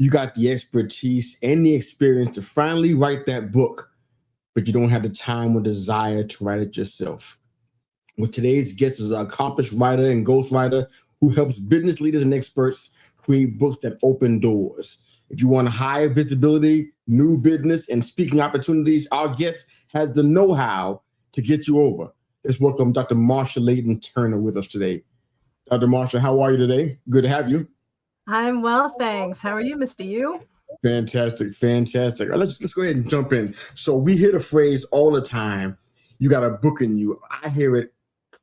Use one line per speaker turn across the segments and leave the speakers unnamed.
You got the expertise and the experience to finally write that book, but you don't have the time or desire to write it yourself. Well, today's guest is an accomplished writer and ghostwriter who helps business leaders and experts create books that open doors. If you want higher visibility, new business, and speaking opportunities, our guest has the know-how to get you over. Let's welcome Dr. Marcia Layton Turner with us today. Dr. Marcia, how are you today? Good to have you.
I'm well, thanks. How are you, Mr. You?
Fantastic, fantastic. Let's go ahead and jump in. So we hear the phrase all the time, you got a book in you. I hear it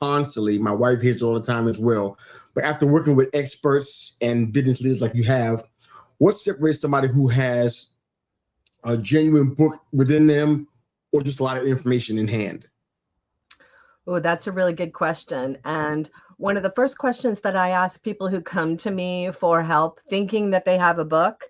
constantly. My wife hears it all the time as well. But after working with experts and business leaders like you have, what separates somebody who has a genuine book within them or just a lot of information in hand?
Oh, that's a really good question. And one of the first questions that I ask people who come to me for help thinking that they have a book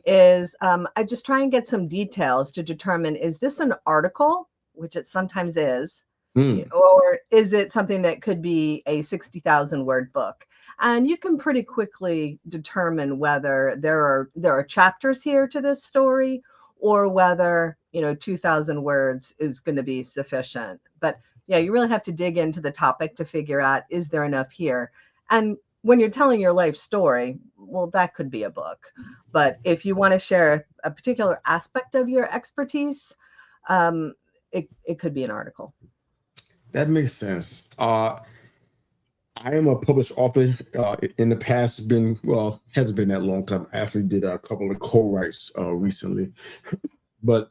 is I just try and get some details to determine, is this an article, which it sometimes is, or is it something that could be a 60,000 word book? And you can pretty quickly determine whether there are chapters here to this story or whether, 2,000 words is going to be sufficient. But yeah, you really have to dig into the topic to figure out, is there enough here? And when you're telling your life story, well, that could be a book. But if you want to share a particular aspect of your expertise, it could be an article.
That makes sense. I am a published author. In the past, hasn't been that long because I actually did a couple of co-writes recently. But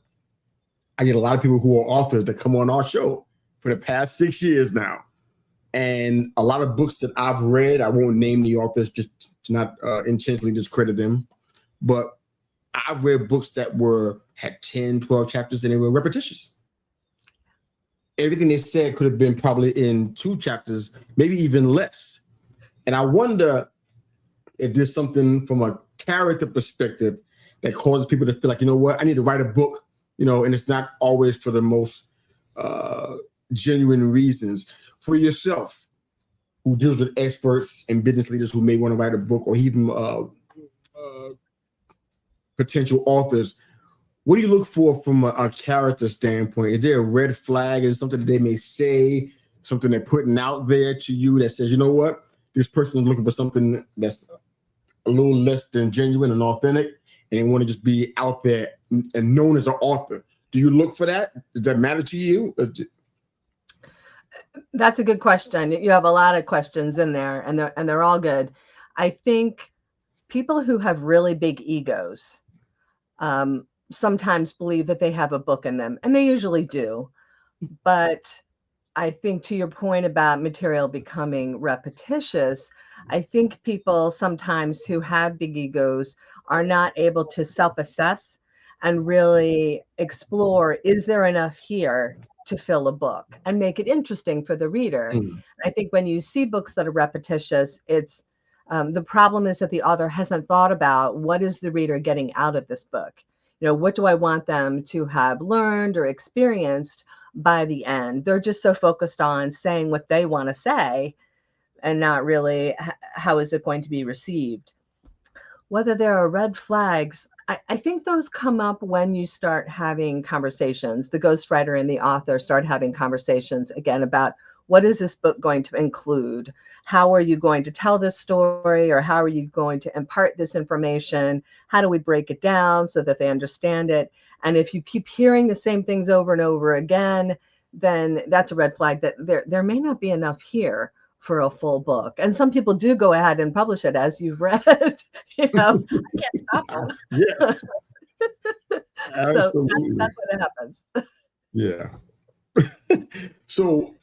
I get a lot of people who are authors that come on our show for the past 6 years now. And a lot of books that I've read, I won't name the authors just to not intentionally discredit them, but I've read books that had 10, 12 chapters and they were repetitious. Everything they said could have been probably in 2 chapters, maybe even less. And I wonder if there's something from a character perspective that causes people to feel like, you know what, I need to write a book, and it's not always for the most genuine reasons. For yourself, who deals with experts and business leaders who may want to write a book, or even potential authors, what do you look for from a character standpoint? Is there a red flag? Is something that they may say, something they're putting out there to you that says, you know what, this person is looking for something that's a little less than genuine and authentic, and they want to just be out there and known as an author? Do you look for that? Does that matter to you?
That's a good question. You have a lot of questions in there, and they're all good. I think people who have really big egos sometimes believe that they have a book in them, and they usually do. But I think, to your point about material becoming repetitious, I think people sometimes who have big egos are not able to self-assess and really explore, is there enough here to fill a book and make it interesting for the reader? I think when you see books that are repetitious, it's the problem is that the author hasn't thought about, what is the reader getting out of this book? What do I want them to have learned or experienced by the end? They're just so focused on saying what they want to say and not really how is it going to be received. Whether there are red flags, I think those come up when you start having conversations. The ghostwriter and the author start having conversations again about, what is this book going to include? How are you going to tell this story, or how are you going to impart this information? How do we break it down so that they understand it? And if you keep hearing the same things over and over again, then that's a red flag that there may not be enough here for a full book. And some people do go ahead and publish it, as you've read. I can't stop them.
Yes.
So that's what happens.
Yeah. So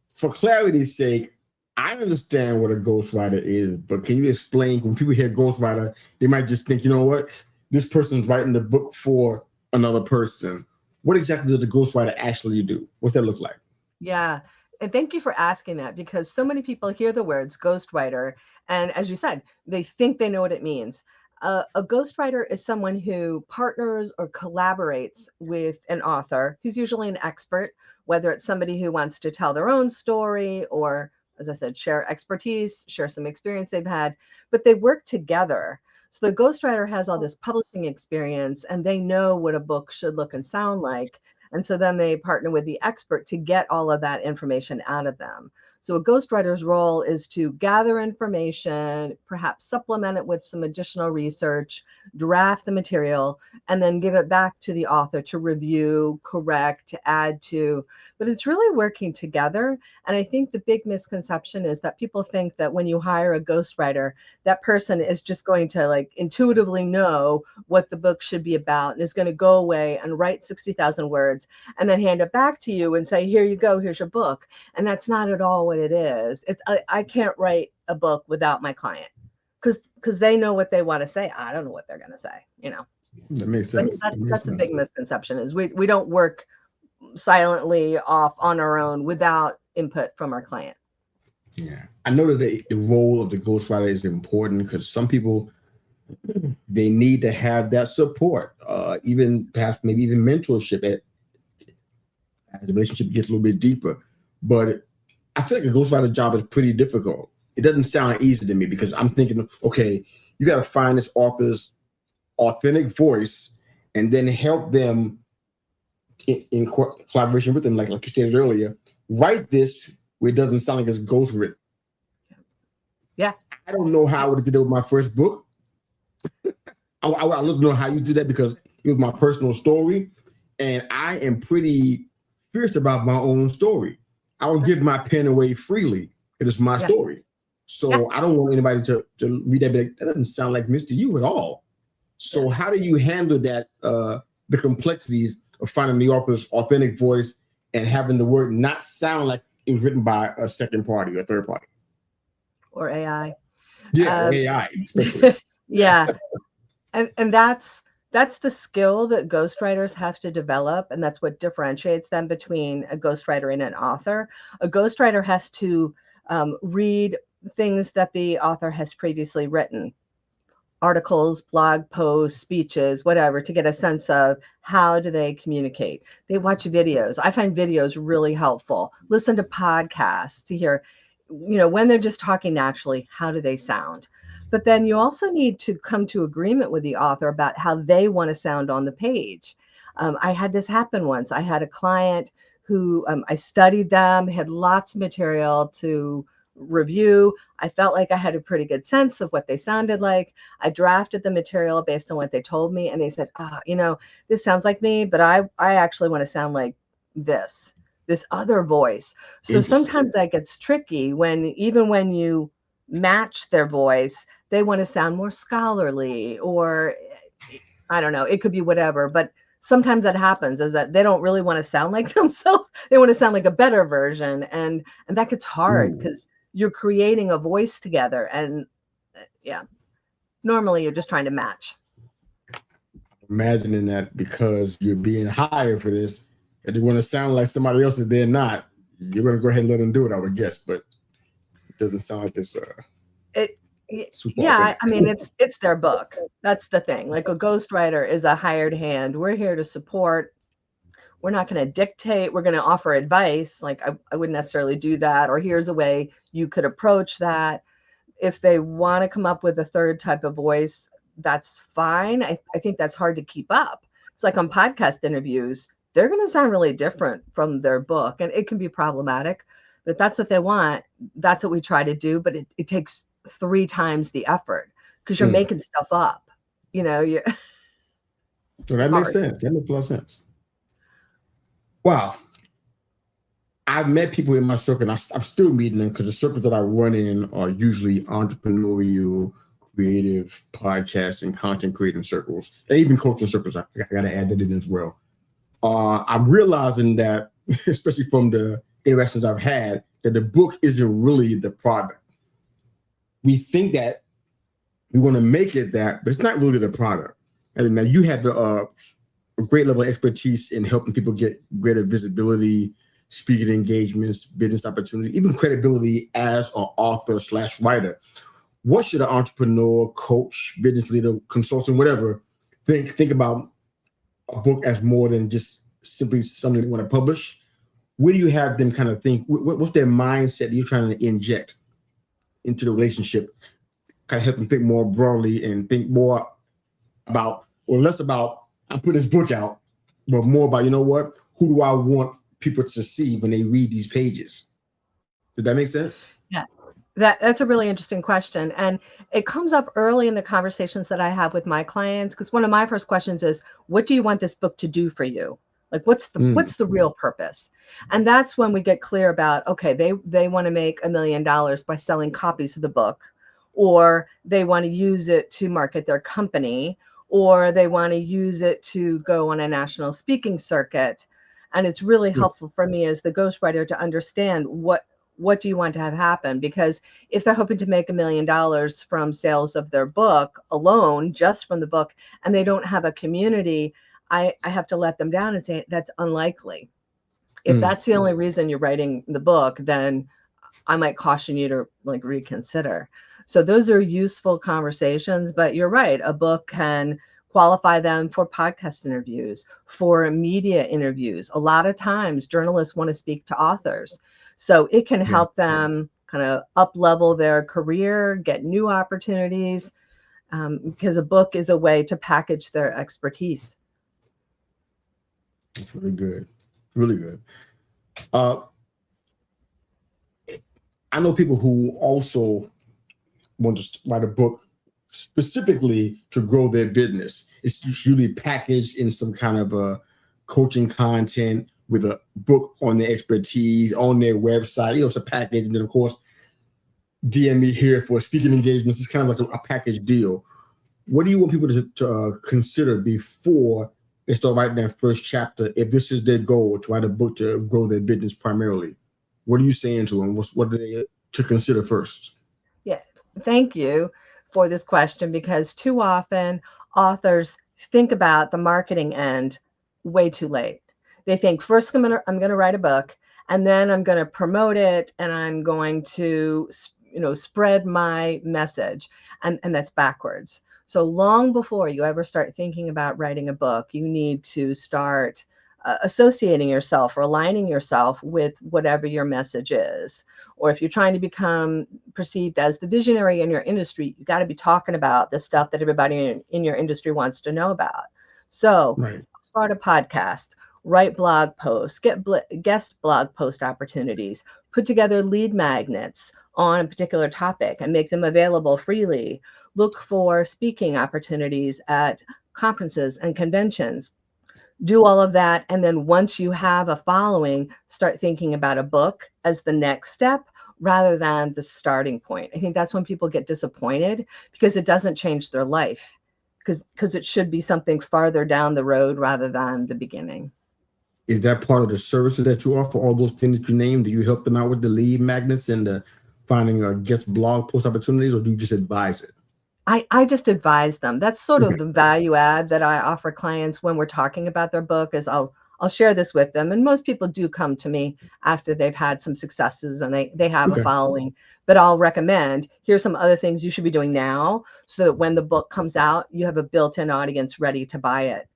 for clarity's sake, I understand what a ghostwriter is, but can you explain, when people hear ghostwriter, they might just think, you know what, this person's writing the book for another person. What exactly does the ghostwriter actually do? What's that look like?
Yeah. And thank you for asking that, because so many people hear the words ghostwriter, and as you said, they think they know what it means. A ghostwriter is someone who partners or collaborates with an author who's usually an expert, whether it's somebody who wants to tell their own story or, as I said, share expertise, share some experience they've had, but they work together So the ghostwriter has all this publishing experience and they know what a book should look and sound like. And so then they partner with the expert to get all of that information out of them. So a ghostwriter's role is to gather information, perhaps supplement it with some additional research, draft the material, and then give it back to the author to review, correct, add to. But it's really working together. And I think the big misconception is that people think that when you hire a ghostwriter, that person is just going to like intuitively know what the book should be about and is going to go away and write 60,000 words and then hand it back to you and say, here you go, here's your book. And that's not at all what it is. It's I can't write a book without my client because they know what they want to say. I don't know what they're going to say, you know.
That makes sense.
That's a big misconception is we don't work silently off on our own without input from our client.
Yeah, I know that the role of the ghostwriter is important because some people, they need to have that support, even perhaps maybe even mentorship as the relationship gets a little bit deeper. But I feel like a ghostwriter job is pretty difficult. It doesn't sound easy to me because I'm thinking, okay, you got to find this author's authentic voice and then help them in collaboration with them, like you stated earlier, write this where it doesn't sound like it's ghostwritten.
Yeah.
I don't know how I would have did it with my first book. I don't know how you did that because it was my personal story. And I am pretty fierce about my own story. I don't give my pen away freely. It is my story. So I don't want anybody to read that. That doesn't sound like Mr. You at all. So how do you handle that, the complexities of finding the author's authentic voice and having the word not sound like it was written by a second party or third party?
Or AI.
Yeah, AI, especially.
Yeah. And that's the skill that ghostwriters have to develop. And that's what differentiates them between a ghostwriter and an author. A ghostwriter has to read things that the author has previously written, articles, blog posts, speeches, whatever, to get a sense of how do they communicate. They watch videos. I find videos really helpful. Listen to podcasts to hear, you know, when they're just talking naturally, how do they sound? But then you also need to come to agreement with the author about how they want to sound on the page. I had this happen once. I had a client who I studied them, had lots of material to review. I felt like I had a pretty good sense of what they sounded like. I drafted the material based on what they told me. And they said, you know, this sounds like me, but I actually want to sound like this other voice. So sometimes that gets tricky even when you match their voice, they want to sound more scholarly, or I don't know, it could be whatever, but sometimes that happens is that they don't really want to sound like themselves. They want to sound like a better version. And that gets hard because you're creating a voice together. And normally you're just trying to match.
Imagining that because you're being hired for this and they want to sound like somebody else that they're not, you're going to go ahead and let them do it, I would guess. But it doesn't sound like this.
I mean, it's their book. That's the thing. Like a ghostwriter is a hired hand. We're here to support. We're not going to dictate. We're going to offer advice. Like I wouldn't necessarily do that. Or here's a way you could approach that. If they want to come up with a third type of voice, that's fine. I think that's hard to keep up. It's like on podcast interviews, they're going to sound really different from their book, and it can be problematic. But if that's what they want, that's what we try to do. But it takes 3 times the effort because you're making stuff up. You know,
So that makes sense. That makes a lot of sense. Wow. I've met people in my circle, and I'm still meeting them because the circles that I run in are usually entrepreneurial, creative, podcast, and content creating circles, and even coaching circles. I got to add that in as well. I'm realizing that, especially from the interactions I've had, that the book isn't really the product. We think that we want to make it that, but it's not really the product. And now you have a great level of expertise in helping people get greater visibility, speaking engagements, business opportunity, even credibility as an author/writer. What should an entrepreneur, coach, business leader, consultant, whatever, think about a book as more than just simply something they want to publish? Where do you have them kind of think? What's their mindset that you're trying to inject into the relationship kind of help them think more broadly and think more about, or less about, I'm putting this book out, but more about, you know what, who do I want people to see when they read these pages? Did that make sense?
Yeah. That's a really interesting question. And it comes up early in the conversations that I have with my clients, because one of my first questions is, what do you want this book to do for you? Like, what's the real purpose? And that's when we get clear about, okay, they want to make $1 million by selling copies of the book, or they want to use it to market their company, or they want to use it to go on a national speaking circuit. And it's really helpful for me as the ghostwriter to understand what do you want to have happen? Because if they're hoping to make $1 million from sales of their book alone, just from the book, and they don't have a community, I have to let them down and say that's unlikely. If that's the only reason you're writing the book, then I might caution you to like reconsider. So those are useful conversations, but you're right. A book can qualify them for podcast interviews, for media interviews. A lot of times journalists want to speak to authors. So it can help them kind of up level their career, get new opportunities, because a book is a way to package their expertise.
That's really good. Really good. I know people who also want to write a book specifically to grow their business. It's usually packaged in some kind of a coaching content with a book on their expertise on their website. You know, it's a package. And then, of course, DM me here for speaking engagements. It's kind of like a package deal. What do you want people to consider before they start writing their first chapter? If this is their goal, to write a book to grow their business primarily, what are you saying to them? What are they to consider first?
Yeah, thank you for this question, because too often authors think about the marketing end way too late. They think first I'm gonna write a book, and then I'm gonna promote it, and I'm going to spread my message, and that's backwards. So long before you ever start thinking about writing a book, you need to start associating yourself or aligning yourself with whatever your message is. Or if you're trying to become perceived as the visionary in your industry, you got to be talking about the stuff that everybody in your industry wants to know about. So start a podcast, write blog posts, get guest blog post opportunities, put together lead magnets on a particular topic and make them available freely. Look for speaking opportunities at conferences and conventions. Do all of that. And then once you have a following, start thinking about a book as the next step rather than the starting point. I think that's when people get disappointed, because it doesn't change their life, because it should be something farther down the road rather than the beginning.
Is that part of the services that you offer? All those things that you named, do you help them out with the lead magnets and the finding guest blog post opportunities, or do you just advise it?
I just advise them. That's sort of the value add that I offer clients when we're talking about their book, is I'll share this with them. And most people do come to me after they've had some successes and they have a following, but I'll recommend, here's some other things you should be doing now, so that when the book comes out, you have a built-in audience ready to buy it.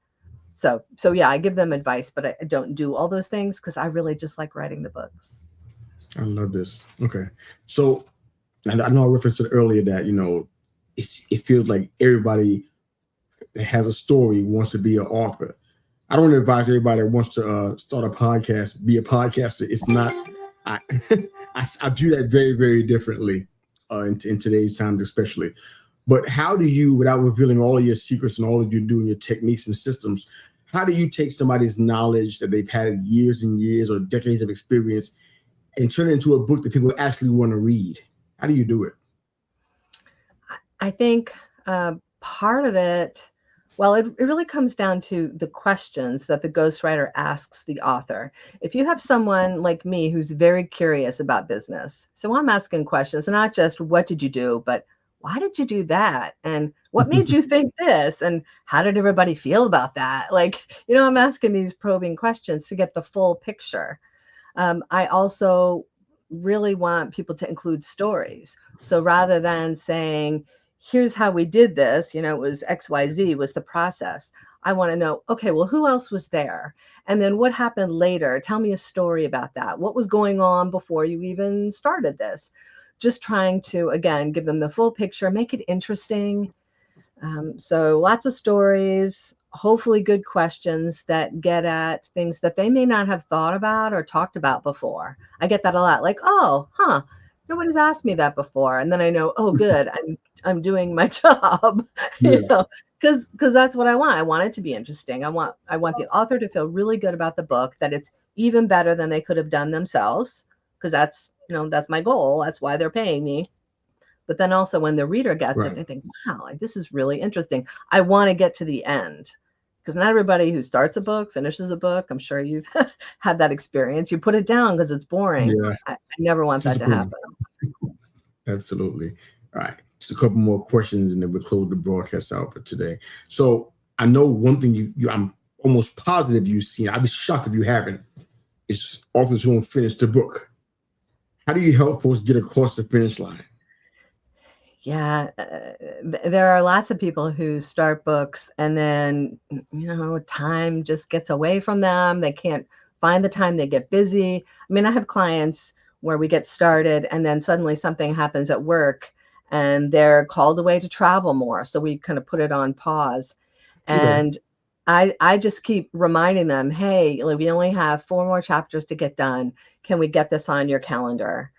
So yeah, I give them advice, but I don't do all those things because I really just like writing the books.
I love this. Okay. So, and I know I referenced it earlier that, it feels like everybody that has a story wants to be an author. I don't advise everybody that wants to start a podcast, be a podcaster. It's not, I, I view that very, very differently in today's times, especially. But how do you, without revealing all of your secrets and all of you doing your techniques and systems, how do you take somebody's knowledge that they've had years and years or decades of experience and turn it into a book that people actually want to read? How do you do it?
I think part of it, well, it really comes down to the questions that the ghostwriter asks the author. If you have someone like me who's very curious about business, so I'm asking questions, not just what did you do, but why did you do that? And what made you think this? And how did everybody feel about that? Like, I'm asking these probing questions to get the full picture. I also really want people to include stories. So rather than saying, here's how we did this, it was XYZ was the process, I want to know, okay, well, who else was there? And then what happened later? Tell me a story about that. What was going on before you even started this? just trying to, again, give them the full picture, make it interesting. So lots of stories, hopefully good questions that get at things that they may not have thought about or talked about before. I get that a lot, like, oh, nobody's asked me that before. And then I know, oh, good, I'm doing my job,
Yeah.
because that's what I want. I want it to be interesting. I want the author to feel really good about the book, that it's even better than they could have done themselves, because that's my goal. That's why they're paying me. But then also when the reader gets it, they think, wow, this is really interesting. I want to get to the end, because not everybody who starts a book finishes a book. I'm sure you've had that experience. You put it down because it's boring.
Yeah.
I never want that to happen.
Absolutely. All right. Just a couple more questions and then we'll close the broadcast out for today. So I know one thing I'm almost positive you've seen, I'd be shocked if you haven't, is authors who don't finish the book. How do you help folks get across the finish line?
Yeah, there are lots of people who start books and then, time just gets away from them. They can't find the time. They get busy. I mean, I have clients where we get started and then suddenly something happens at work and they're called away to travel more. So we kind of put it on pause. And I just keep reminding them, hey, we only have 4 more chapters to get done. Can we get this on your calendar?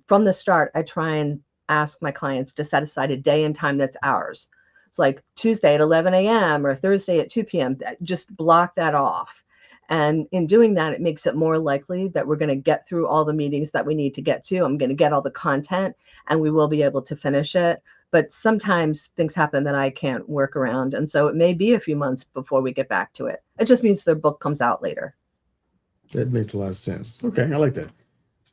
From the start, I try and ask my clients to set aside a day and time that's ours. It's like Tuesday at 11 a.m. or Thursday at 2 p.m. Just block that off. And in doing that, it makes it more likely that we're going to get through all the meetings that we need to get to. I'm going to get all the content and we will be able to finish it. But sometimes things happen that I can't work around. And so it may be a few months before we get back to it. It just means their book comes out later.
That makes a lot of sense. Okay, I like that.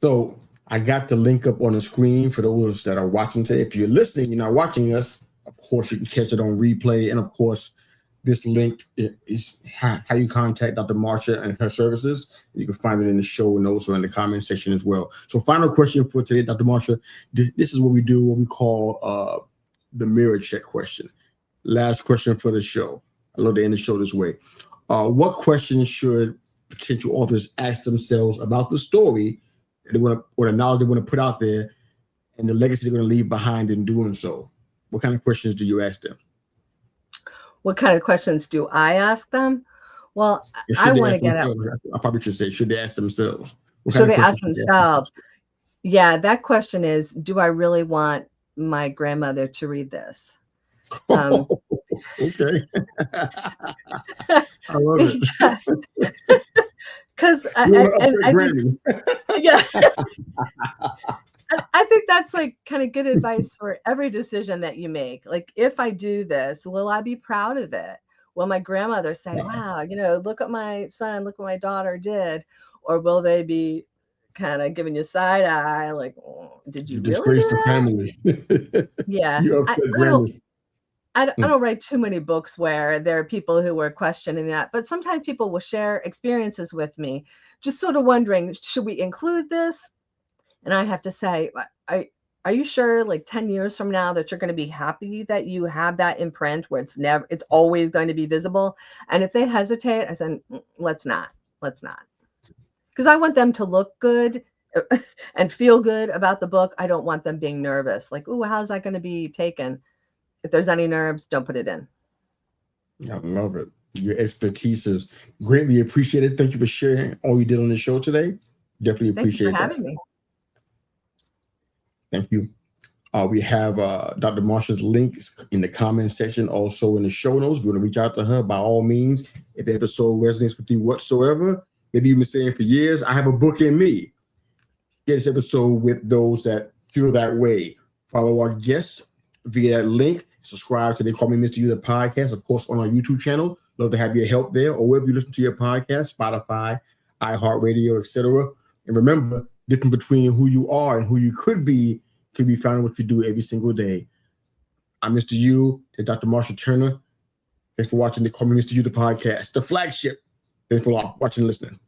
So I got the link up on the screen for those that are watching today. If you're listening, you're not watching us, of course, you can catch it on replay. And of course, this link is how you contact Dr. Marcia and her services. You can find it in the show notes or in the comment section as well. So final question for today, Dr. Marcia. This is what we do, what we call the mirror check question. Last question for the show. I love to end the show this way. What questions should potential authors ask themselves about the story they want to, or the knowledge they want to put out there, and the legacy they're going to leave behind in doing so? What kind of questions do you ask them?
What kind of questions do I ask them? Well, I want to get out.
I probably should say, should they ask themselves?
Should they ask themselves? Yeah, that question is, do I really want my grandmother to read this?
Okay. I love it.
Because yeah. I think that's like kind of good advice for every decision that you make. Like, if I do this, will I be proud of it? Will my grandmother say, wow, look what my son, look what my daughter did? Or will they be kind of giving you side eye, like, oh, did you really
disgrace the family?
Yeah. I don't write too many books where there are people who are questioning that, but sometimes people will share experiences with me, just sort of wondering, should we include this? And I have to say, are you sure, like 10 years from now, that you're going to be happy that you have that imprint where it's always going to be visible? And if they hesitate, I said, let's not. Because I want them to look good and feel good about the book. I don't want them being nervous. Like, oh, how's that going to be taken? If there's any nerves, don't put it in.
I love it. Your expertise is greatly appreciated. Thank you for sharing all you did on the show today. Definitely appreciate it.
Thank you for having me.
Thank you. We have Dr. Marcia's links in the comment section, also in the show notes. If you want to reach out to her, by all means. If the episode resonates with you whatsoever, maybe you've been saying for years, I have a book in me. Share this episode with those that feel that way. Follow our guests via that link. Subscribe to They Call Me Mr. You, the podcast, of course, on our YouTube channel. Love to have your help there, or wherever you listen to your podcast, Spotify, iHeartRadio, etc. And remember, the difference between who you are and who you could be can be found in what you do every single day. I'm Mr. You and Dr. Marcia Turner. Thanks for watching They Call Me Mr. You, the podcast, the flagship. Thanks for watching and listening.